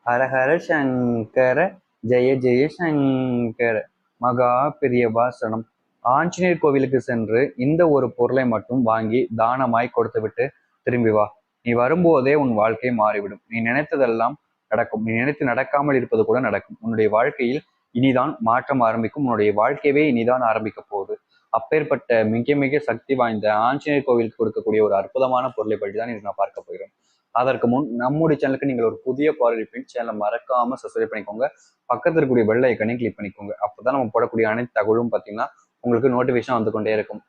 ஹரஹர சங்கர ஜெய ஜெய சங்கர மகா பெரியவா சரணம். ஆஞ்சநேயர் கோவிலுக்கு சென்று இந்த ஒரு பொருளை மட்டும் வாங்கி தானமாய் கொடுத்துவிட்டு திரும்பி வா. நீ வரும்போதே உன் வாழ்க்கை மாறிவிடும். நீ நினைத்ததெல்லாம் நடக்கும். நீ நினைத்து நடக்காமல் இருப்பது கூட நடக்கும். உன்னுடைய வாழ்க்கையில் இனிதான் மாற்றம் ஆரம்பிக்கும். உன்னுடைய வாழ்க்கையவே இனிதான் ஆரம்பிக்க போகுது. அப்பேற்பட்ட மிக மிக சக்தி வாய்ந்த ஆஞ்சநேயர் கோவிலுக்கு கொடுக்கக்கூடிய ஒரு அற்புதமான பொருளை பற்றி தான் இன்று நான் பார்க்க போகிறோம். அதற்கு முன் நம்முடைய சேனலுக்கு நீங்கள் ஒரு புதிய பார்வைப்பின் சேனலை மறக்காம சப்ஸ்கிரைப் பண்ணிக்கோங்க. பக்கத்தில் இருக்கக்கூடிய பெல் ஐக்கனையும் கிளிக் பண்ணிக்கோங்க. அப்போதான் நம்ம போடக்கூடிய அனைத்து தகவலும் பார்த்தீங்கன்னா உங்களுக்கு நோட்டிஃபிகேஷன் வந்து கொண்டே இருக்கும்.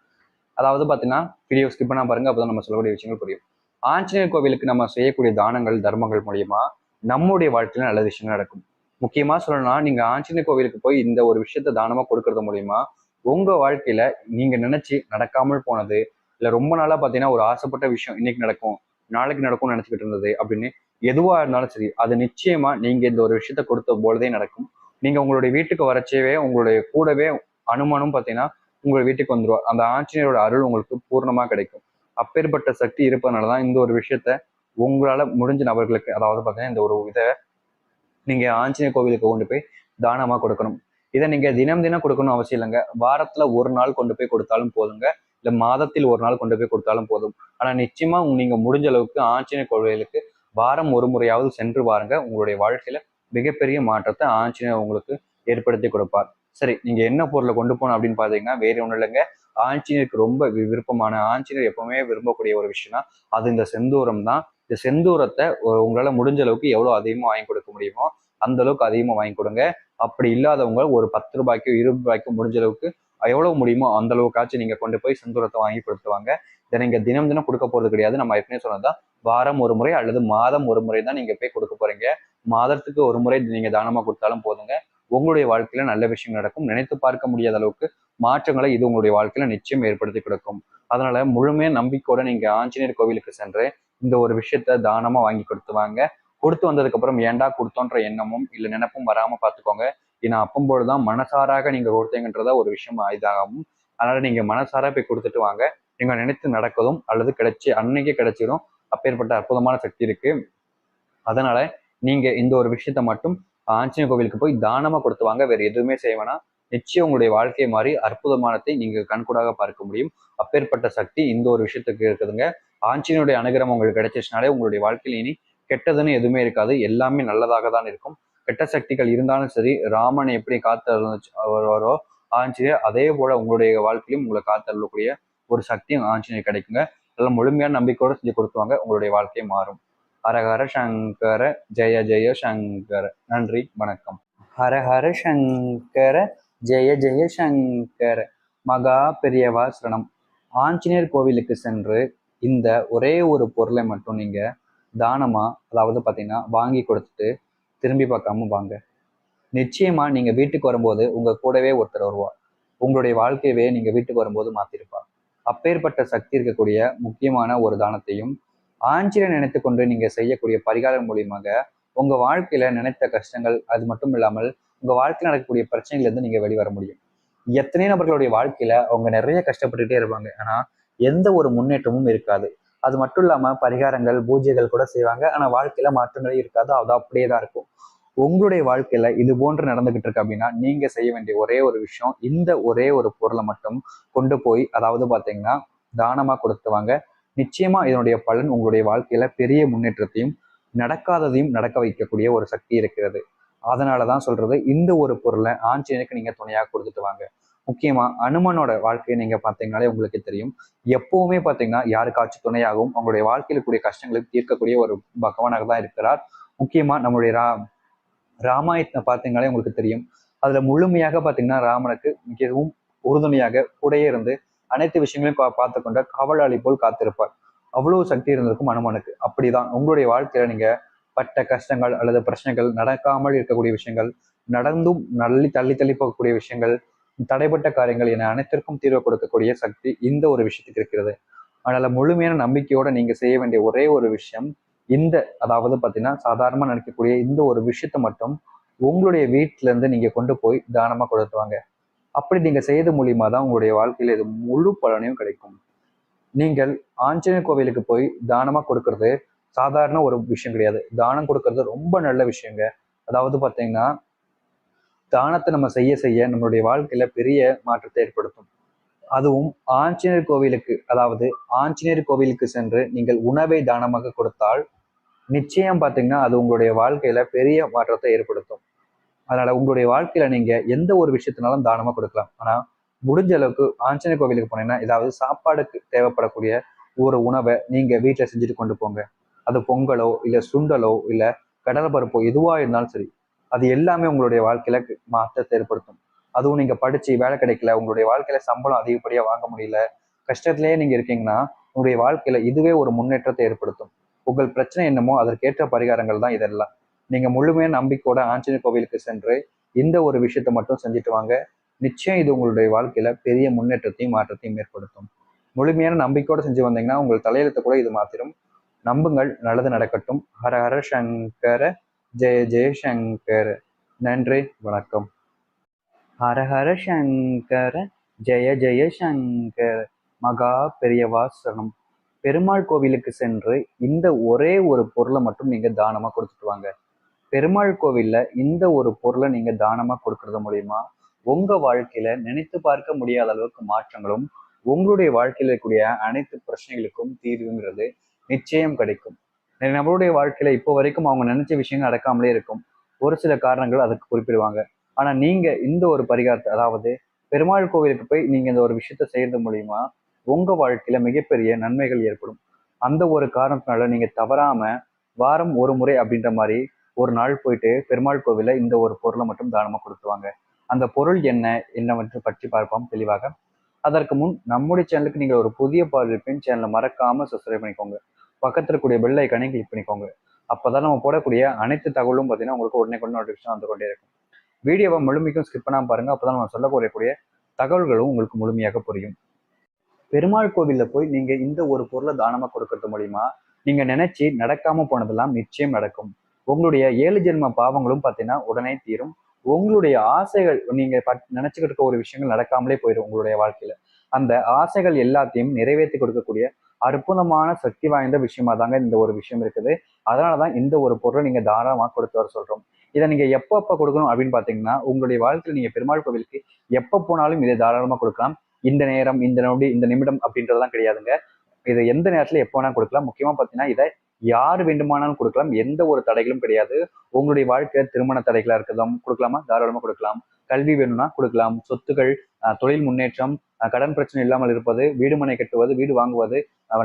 அதாவது பார்த்தீங்கன்னா வீடியோ ஸ்கிப் பண்ணா பாருங்க, அப்போதான் நம்ம சொல்லக்கூடிய விஷயங்கள் புரியும். ஆஞ்சநேயர் கோவிலுக்கு நம்ம செய்யக்கூடிய தானங்கள் தர்மங்கள் மூலியமா நம்முடைய வாழ்க்கையில நல்ல விஷயங்கள் நடக்கும். முக்கியமா சொல்லணும்னா, நீங்க ஆஞ்சநேயர் கோவிலுக்கு போய் இந்த ஒரு விஷயத்த தானமா கொடுக்கறது மூலியமா உங்க வாழ்க்கையில நீங்க நினைச்சு நடக்காமல் போனது, இல்ல ரொம்ப நாளா பார்த்தீங்கன்னா ஒரு ஆசைப்பட்ட விஷயம் இன்னைக்கு நடக்கும், நாளைக்கு நடக்கும்னு நினைச்சுக்கிட்டு இருந்தது அப்படின்னு எதுவா இருந்தாலும் சரி, அது நிச்சயமா நீங்க இந்த ஒரு விஷயத்த கொடுத்த போலதே நடக்கும். நீங்க உங்களுடைய வீட்டுக்கு வரச்சேவே உங்களுடைய கூடவே அனுமனும் பார்த்தீங்கன்னா உங்கள் வீட்டுக்கு வந்துருவார். அந்த ஆஞ்சநேயரோட அருள் உங்களுக்கு பூர்ணமா கிடைக்கும். அப்பேற்பட்ட சக்தி இருப்பதனாலதான் இந்த ஒரு விஷயத்த உங்களால முடிஞ்ச நபர்களுக்கு, அதாவது பார்த்தீங்கன்னா இந்த ஒரு இதை நீங்க ஆஞ்சநேயர் கோவிலுக்கு கொண்டு போய் தானமா கொடுக்கணும். இதை நீங்க தினம் தினம் கொடுக்கணும் அவசியம் இல்லைங்க. வாரத்துல ஒரு நாள் கொண்டு போய் கொடுத்தாலும் போதுங்க. இல்ல மாதத்தில் ஒரு நாள் கொண்டு போய் கொடுத்தாலும் போதும். ஆனா நிச்சயமா நீங்க முடிஞ்ச அளவுக்கு ஆஞ்சநேயர் கோவிலுக்கு வாரம் ஒரு முறையாவது சென்று பாருங்க. உங்களுடைய வாழ்க்கையில மிகப்பெரிய மாற்றத்தை ஆஞ்சநேயர் உங்களுக்கு ஏற்படுத்தி கொடுப்பார். சரி, நீங்க என்ன பொருளை கொண்டு போகணும் அப்படின்னு பாத்தீங்கன்னா வேற ஒண்ணும் இல்லைங்க. ஆஞ்சநேயருக்கு ரொம்ப விருப்பமான, ஆஞ்சநேயர் எப்பவுமே விரும்பக்கூடிய ஒரு விஷயம்னா அது இந்த செந்தூரம் தான். இந்த செந்தூரத்தை உங்களால முடிஞ்ச அளவுக்கு எவ்வளவு அதிகமா வாங்கி கொடுக்க முடியுமோ அந்த அளவுக்கு அதிகமா வாங்கி கொடுங்க. அப்படி இல்லாதவங்க ஒரு 10 ரூபாய்க்கு 20 ரூபாய்க்கு முடிஞ்ச அளவுக்கு எவ்வளவு முடியுமோ அந்த அளவுக்காச்சும் நீங்க கொண்டு போய் செந்தூரத்தை வாங்கி கொடுத்துவாங்க. இதை நீங்க தினம் தினம் கொடுக்க போறது கிடையாது. நம்ம ஏற்கனவே சொன்னதான் வாரம் ஒரு முறை அல்லது மாதம் ஒரு முறை தான் நீங்க போய் கொடுக்க போறீங்க. மாதத்துக்கு ஒரு முறை நீங்க தானமா கொடுத்தாலும் போதுங்க. உங்களுடைய வாழ்க்கையில நல்ல விஷயம் நடக்கும். நினைத்து பார்க்க முடியாத அளவுக்கு மாற்றங்களை இது உங்களுடைய வாழ்க்கையில நிச்சயம் ஏற்படுத்தி கொடுக்கும். அதனால முழுமையா நம்பிக்கையோட நீங்க ஆஞ்சநேயர் கோவிலுக்கு சென்று இந்த ஒரு விஷயத்த தானமா வாங்கி கொடுத்துவாங்க. கொடுத்து வந்ததுக்கு அப்புறம் ஏன்டா கொடுத்தோன்ற எண்ணமும் இல்ல நினைப்பும் வராம பார்த்துக்கோங்க. ஏன்னா அப்பம்போதுதான் மனசாராக நீங்க கொடுத்தீங்கன்றத ஒரு விஷயம் இதாகும். அதனால நீங்க மனசார போய் கொடுத்துட்டு வாங்க. நீங்க நினைத்து நடக்கதும் அல்லது கிடைச்சி அன்னைக்கே கிடைச்சிடும். அப்பேற்பட்ட அற்புதமான சக்தி இருக்கு. அதனால நீங்க இந்த ஒரு விஷயத்த மட்டும் ஆஞ்சநேயர் கோவிலுக்கு போய் தானமா கொடுத்து வாங்க. வேற எதுவுமே செய்ய வேணாம். நிச்சயம் உங்களுடைய வாழ்க்கை மாறி அற்புதமானதை நீங்க கண்கூடாக பார்க்க முடியும். அப்பேற்பட்ட சக்தி இந்த ஒரு விஷயத்துக்கு இருக்குதுங்க. ஆஞ்சநேயருடைய அனுகிரகம் உங்களுக்கு கிடைச்சிச்சுனாலே உங்களுடைய வாழ்க்கையில் இனி கெட்டதுன்னு எதுவுமே இருக்காது. எல்லாமே நல்லதாக தான் இருக்கும். கெட்ட சக்திகள் இருந்தாலும் சரி, ராமன் எப்படி வருவாரோ ஆஞ்சநேயர் அதே போல உங்களுடைய வாழ்க்கையிலும் உங்களை காத்தருளக்கூடிய ஒரு சக்தியும் ஆஞ்சநேயர் கிடைக்குங்க. அதெல்லாம் முழுமையான நம்பிக்கையோட செஞ்சு கொடுத்துவாங்க. உங்களுடைய வாழ்க்கை மாறும். ஹரஹர சங்கர ஜெய ஜெய சங்கர. நன்றி, வணக்கம். ஹரஹர சங்கர ஜெய ஜெய சங்கர மகா பெரியவா சரணம். ஆஞ்சநேயர் கோவிலுக்கு சென்று இந்த ஒரே ஒரு பொருளை மட்டும் நீங்க தானமா, அதாவது பார்த்தீங்கன்னா வாங்கி கொடுத்துட்டு திரும்பி பார்க்காம வாங்க. நிச்சயமா நீங்க வீட்டுக்கு வரும்போது உங்க கூடவே ஒருத்தர் வருவா. உங்களுடைய வாழ்க்கையவே நீங்க வீட்டுக்கு வரும்போது மாத்திருப்பா. அப்பேற்பட்ட சக்தி இருக்கக்கூடிய முக்கியமான ஒரு தானத்தையும் ஆஞ்சநேயர் நினைத்து கொண்டு நீங்க செய்யக்கூடிய பரிகாரம் மூலியமாக உங்க வாழ்க்கையில நினைத்த கஷ்டங்கள், அது மட்டும் இல்லாமல் உங்க வாழ்க்கையில் நடக்கக்கூடிய பிரச்சனைகள் இருந்து நீங்க வெளிவர முடியும். எத்தனை நபர்களுடைய வாழ்க்கையில அவங்க நிறைய கஷ்டப்பட்டுட்டே இருப்பாங்க. ஆனா எந்த ஒரு முன்னேற்றமும் இருக்காது. அது மட்டும் இல்லாம பரிகாரங்கள் பூஜைகள் கூட செய்வாங்க. ஆனா வாழ்க்கையில மாற்றங்களே இருக்காது. அது அப்படியே தான் இருக்கும். உங்களுடைய வாழ்க்கையில இது போன்று நடந்துகிட்டு இருக்கு அப்படின்னா நீங்க செய்ய வேண்டிய ஒரே ஒரு விஷயம், இந்த ஒரே ஒரு பொருளை மட்டும் கொண்டு போய், அதாவது பாத்தீங்கன்னா தானமா கொடுத்துவாங்க. நிச்சயமா இதனுடைய பலன் உங்களுடைய வாழ்க்கையில பெரிய முன்னேற்றத்தையும் நடக்காததையும் நடக்க வைக்கக்கூடிய ஒரு சக்தி இருக்கிறது. அதனாலதான் சொல்றது, இந்த ஒரு பொருளை ஆஞ்சநேயருக்கு நீங்க துணையாக கொடுத்துட்டு வாங்க. முக்கியமா அனுமனோட வாழ்க்கையை நீங்க பாத்தீங்கன்னாலே உங்களுக்கு தெரியும். எப்பவுமே பாத்தீங்கன்னா யாருக்காச்சும் துணையாகவும் அவங்களுடைய வாழ்க்கையில கூடிய கஷ்டங்களுக்கு தீர்க்கக்கூடிய ஒரு பகவானாக தான் இருக்கிறார். முக்கியமா நம்மளுடைய ராமாயணத்தை பார்த்தீங்கன்னாலே உங்களுக்கு தெரியும். அதுல முழுமையாக பார்த்தீங்கன்னா ராமனுக்கு மிகவும் உறுதுணையாக கூடயே இருந்து அனைத்து விஷயங்களையும் பார்த்து கொண்ட காவலாளி போல் காத்திருப்பார். அவ்வளவு சக்தி இருந்திருக்கும் அனுமனுக்கு. அப்படிதான் உங்களுடைய வாழ்க்கையில நீங்க பட்ட கஷ்டங்கள் அல்லது பிரச்சனைகள், நடக்காமல் இருக்கக்கூடிய விஷயங்கள், நடந்தும் தள்ளி தள்ளி போகக்கூடிய விஷயங்கள், தடைப்பட்ட காரியங்கள் என அனைத்திற்கும் தீர்வு கொடுக்கக்கூடிய சக்தி இந்த ஒரு விஷயத்துக்கு இருக்கிறது. அதனால முழுமையான நம்பிக்கையோட நீங்க செய்ய வேண்டிய ஒரே ஒரு விஷயம், இந்த அதாவது பார்த்தீங்கன்னா சாதாரணமா நினைக்கக்கூடிய இந்த ஒரு விஷயத்த மட்டும் உங்களுடைய வீட்டுல இருந்து நீங்க கொண்டு போய் தானமா கொடுத்துவாங்க. அப்படி நீங்க செய்யறது மூலியமா தான் உங்களுடைய வாழ்க்கையில இது முழு பலனையும் கிடைக்கும். நீங்கள் ஆஞ்சநேயர் கோவிலுக்கு போய் தானமா கொடுக்கறது சாதாரண ஒரு விஷயம் கிடையாது. தானம் கொடுக்கறது ரொம்ப நல்ல விஷயங்க. அதாவது பார்த்தீங்கன்னா, தானத்தை நம்ம செய்ய செய்ய நம்மளுடைய வாழ்க்கையில பெரிய மாற்றத்தை ஏற்படுத்தும். அதுவும் ஆஞ்சநேயர் கோவிலுக்கு, அதாவது ஆஞ்சநேயர் கோவிலுக்கு சென்று நீங்கள் உணவை தானமாக கொடுத்தால் நிச்சயம் பார்த்தீங்கன்னா அது உங்களுடைய வாழ்க்கையில பெரிய மாற்றத்தை ஏற்படுத்தும். அதனால உங்களுடைய வாழ்க்கையில நீங்க எந்த ஒரு விஷயத்தினாலும் தானமா கொடுக்கலாம். ஆனா முடிஞ்ச அளவுக்கு ஆஞ்சநேயர் கோவிலுக்கு போனீங்கன்னா ஏதாவது சாப்பாடுக்கு தேவைப்படக்கூடிய ஒரு உணவை நீங்க வீட்டுல செஞ்சுட்டு கொண்டு போங்க. அது பொங்கலோ இல்ல சுண்டலோ இல்ல கடலை பருப்போ எதுவா இருந்தாலும் சரி, அது எல்லாமே உங்களுடைய வாழ்க்கையில மாற்றத்தை ஏற்படுத்தும். அதுவும் நீங்க படிச்சு வேலை கிடைக்கல, உங்களுடைய வாழ்க்கையில சம்பளம் அதிகப்படியா வாங்க முடியல, கஷ்டத்திலேயே நீங்க இருக்கீங்கன்னா உங்களுடைய வாழ்க்கையில இதுவே ஒரு முன்னேற்றத்தை ஏற்படுத்தும். உங்கள் பிரச்சனை என்னமோ அதற்கேற்ற பரிகாரங்கள் தான் இதெல்லாம். நீங்க முழுமையான நம்பிக்கையோட ஆஞ்சநேயர் கோவிலுக்கு சென்று இந்த ஒரு விஷயத்தை மட்டும் செஞ்சுட்டு வாங்க. நிச்சயம் இது உங்களுடைய வாழ்க்கையில பெரிய முன்னேற்றத்தையும் மாற்றத்தையும் ஏற்படுத்தும். முழுமையான நம்பிக்கையோட செஞ்சு வந்தீங்கன்னா உங்கள் தலையெழுத்தை கூட இது மாத்திரும். நம்புங்கள், நல்லது நடக்கட்டும். ஹர ஹர சங்கர, ஜெய ஜெய சங்கர. நன்றி, வணக்கம். ஹர ஹர சங்கர, ஜெய ஜெய சங்கர. மகா பெரியவா சரணம். பெருமாள் கோவிலுக்கு சென்று இந்த ஒரே ஒரு பொருளை மட்டும் நீங்க தானமா கொடுத்துட்டு வாங்க. பெருமாள் கோவில்ல இந்த ஒரு பொருளை நீங்க தானமா கொடுக்கறது மூலியமா உங்க வாழ்க்கையில நினைத்து பார்க்க முடியாத அளவுக்கு மாற்றங்களும், உங்களுடைய வாழ்க்கையில இருக்கக்கூடிய அனைத்து பிரச்சனைகளுக்கும் தீர்வுங்கிறது நிச்சயம் கிடைக்கும். நம்மளுடைய வாழ்க்கையில இப்போ வரைக்கும் அவங்க நினைச்ச விஷயங்கள் நடக்காமலே இருக்கும். ஒரு சில காரணங்கள் அதுக்கு குறிப்பிடுவாங்க. ஆனா நீங்க இந்த ஒரு பரிகாரத்தை, அதாவது பெருமாள் கோவிலுக்கு போய் நீங்க இந்த ஒரு விஷயத்த செய்யறது மூலியமா உங்க வாழ்க்கையில மிகப்பெரிய நன்மைகள் ஏற்படும். அந்த ஒரு காரணத்தினால நீங்க தவறாம வாரம் ஒரு முறை அப்படின்ற மாதிரி ஒரு நாள் போயிட்டு பெருமாள் கோவில இந்த ஒரு பொருளை மட்டும் தானமா கொடுத்துவாங்க. அந்த பொருள் என்ன என்னவென்று பற்றி பார்ப்போம் தெளிவாக. அதற்கு முன் நம்முடைய சேனலுக்கு நீங்கள் ஒரு புதிய பார்வையின் சேனலை மறக்காம சப்ஸ்கிரைப் பண்ணிக்கோங்க. பக்கத்தில் இருக்கக்கூடிய பெல் ஐக்கானை கிளிக் பண்ணிக்கோங்க. அப்பதான் நம்ம போடக்கூடிய அனைத்து தகவலும் பார்த்தீங்கன்னா உங்களுக்கு உடனே கொண்டு நோட்டிஃபிகேஷன் வந்து கொண்டே இருக்கும். வீடியோவை முழுமைக்கும் ஸ்கிப் பண்ணாம பாருங்க. அப்பதான் நம்ம சொல்லக்கூடிய தகவல்களும் உங்களுக்கு முழுமையாக புரியும். பெருமாள் கோவில்ல போய் நீங்க இந்த ஒரு பொருளை தானமா கொடுக்கறது மூலியமா நீங்க நினைச்சு நடக்காம போனதெல்லாம் நிச்சயம் நடக்கும். உங்களுடைய 7 ஜென்ம பாவங்களும் பார்த்தீங்கன்னா உடனே தீரும். உங்களுடைய ஆசைகள், நீங்க நினைச்சுக்கிட்டு இருக்க ஒரு விஷயங்கள் நடக்காமலே போயிடும் உங்களுடைய வாழ்க்கையில. அந்த ஆசைகள் எல்லாத்தையும் நிறைவேற்றி கொடுக்கக்கூடிய அற்புதமான சக்தி வாய்ந்த விஷயமா தாங்க இந்த ஒரு விஷயம் இருக்குது. அதனாலதான் இந்த ஒரு பொருளை நீங்க தாராளமா கொடுத்து வர சொல்றோம். இதை நீங்க எப்ப கொடுக்கணும் அப்படின்னு பாத்தீங்கன்னா, உங்களுடைய வாழ்க்கையில நீங்க பெருமாள் கோவிலுக்கு எப்ப போனாலும் இதை தாராளமா கொடுக்கலாம். இந்த நேரம், இந்த நொடி, இந்த நிமிடம் அப்படின்றதெல்லாம் கிடையாதுங்க. இதை எந்த நேரத்துல எப்போ வேணா கொடுக்கலாம். முக்கியமா பாத்தீங்கன்னா இதை யார் வேண்டுமானாலும் கொடுக்கலாம். எந்த ஒரு தடைகளும் கிடையாது. உங்களுடைய வாழ்க்கை திருமண தடைகளா இருக்கதும் கொடுக்கலாமா? தாராளமா கொடுக்கலாம். கல்வி வேணும்னா கொடுக்கலாம். சொத்துக்கள், தொழில் முன்னேற்றம், கடன் பிரச்சனை இல்லாமல் இருப்பது, வீடு மனை கட்டுவது, வீடு வாங்குவது,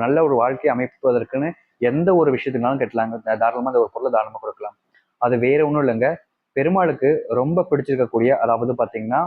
நல்ல ஒரு வாழ்க்கையை அமைப்பதற்குன்னு எந்த ஒரு விஷயத்துக்குனாலும் கட்டலாங்க. தாராளமா அந்த ஒரு பொருளை தாராளமா கொடுக்கலாம். அது வேற ஒன்றும் இல்லைங்க. பெருமாளுக்கு ரொம்ப பிடிச்சிருக்கக்கூடிய, அதாவது பாத்தீங்கன்னா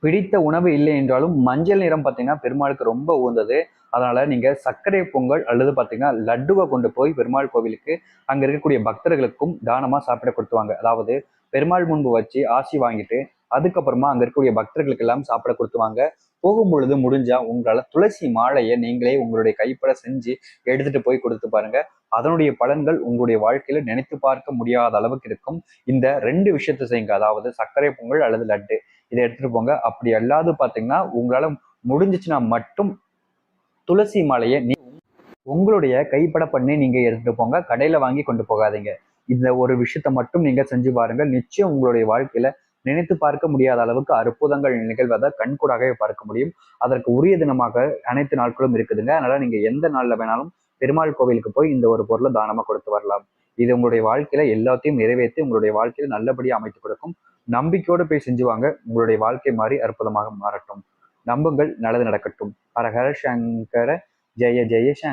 பிடித்த உணவு இல்லை என்றாலும் மஞ்சள் நிறம் பார்த்தீங்கன்னா பெருமாளுக்கு ரொம்ப உகந்தது. அதனால நீங்க சர்க்கரை பொங்கல் அல்லது பார்த்தீங்கன்னா லட்டுவை கொண்டு போய் பெருமாள் கோவிலுக்கு அங்க இருக்கக்கூடிய பக்தர்களுக்கும் தானமா சாப்பிட கொடுத்துவாங்க. அதாவது பெருமாள் முன்பு வச்சு ஆசி வாங்கிட்டு அதுக்கப்புறமா அங்க இருக்கக்கூடிய பக்தர்களுக்கு எல்லாம் சாப்பிட கொடுத்துவாங்க. போகும்பொழுது முடிஞ்சா உங்களால துளசி மாலையை நீங்களே உங்களுடைய கைப்பட செஞ்சு எடுத்துட்டு போய் கொடுத்து பாருங்க. அதனுடைய பலன்கள் உங்களுடைய வாழ்க்கையில நினைத்து பார்க்க முடியாத அளவுக்கு இருக்கும். இந்த 2 விஷயத்தை செய்யுங்க. அதாவது சர்க்கரை பொங்கல் அல்லது லட்டு, இதை எடுத்துட்டு போங்க. அப்படி அல்லாது பாத்தீங்கன்னா உங்களால முடிஞ்சிச்சுன்னா மட்டும் துளசி மாலையை உங்களுடைய கைப்பட பண்ணி நீங்க எடுத்துட்டு போங்க. கடையில வாங்கி கொண்டு போகாதீங்க. இந்த ஒரு விஷயத்த மட்டும் நீங்க செஞ்சு பாருங்க. நிச்சயம் உங்களுடைய வாழ்க்கையில நினைத்து பார்க்க முடியாத அளவுக்கு அற்புதங்கள் நிகழ்வதை கண்கூடாகவே பார்க்க முடியும். அதற்கு உரிய தினமாக அனைத்து நாட்களும் இருக்குதுங்க. அதனால நீங்க எந்த நாள்ல வேணாலும் பெருமாள் கோவிலுக்கு போய் இந்த ஒரு பொருளை தானமா கொடுத்து வரலாம். இது உங்களுடைய வாழ்க்கையில எல்லாத்தையும் நிறைவேற்றி உங்களுடைய வாழ்க்கையில நல்லபடியா அமைத்து கொடுக்கும். நம்பிக்கையோடு போய் செஞ்சுவாங்க. உங்களுடைய வாழ்க்கை மாறி அற்புதமாக மாறட்டும். நம்புங்கள், நல்லது நடக்கட்டும். ஹர ஹர சங்கர, ஜெய ஜெய சங்கர.